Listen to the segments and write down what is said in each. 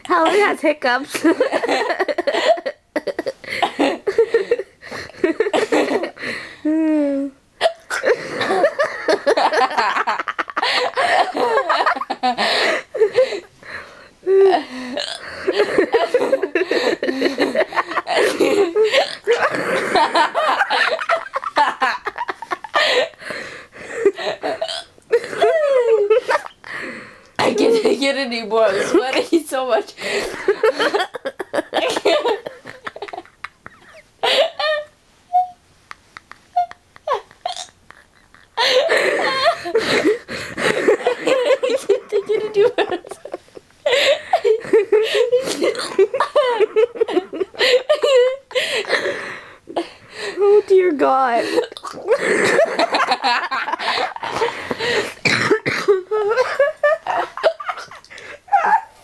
Helen has hiccups. I can't take it anymore. I'm sweating so much. I can't. Oh dear God.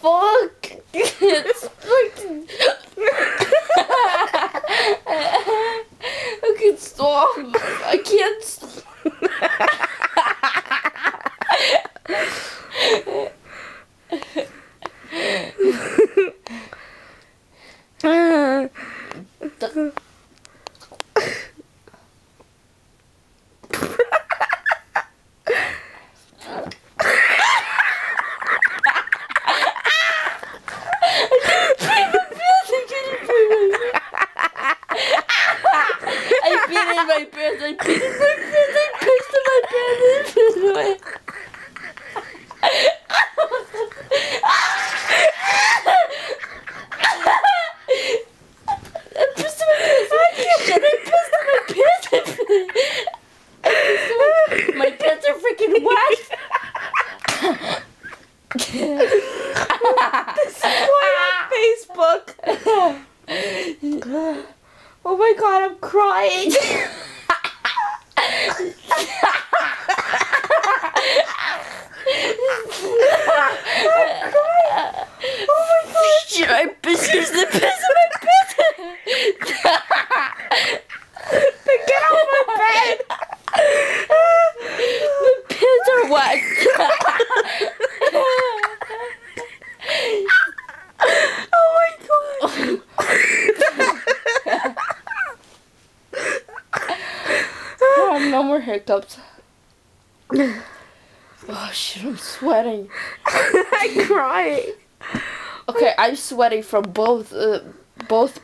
Fuck! It's fucking. I can't stop. I can't stop. My pants, I peed in my pants, I pissed in my pants, I pissed in my I pissed in my pants, shit, I pissed in my pants, my pants are freaking wet. This is why on Facebook. Oh my God, I'm crying. Oh my God. Shit, I pissed in the piss in my pants. Then get out of my bed. My pants are wet. Oh my God. No more hiccups. Oh shit, I'm sweating. I'm crying. Okay, I'm sweating from both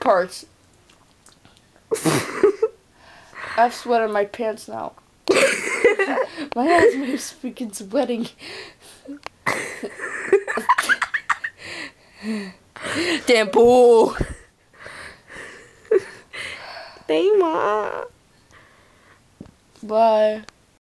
parts. I have sweat in my pants now. My ass is freaking sweating. Damn boo. Thank Ma. Bye.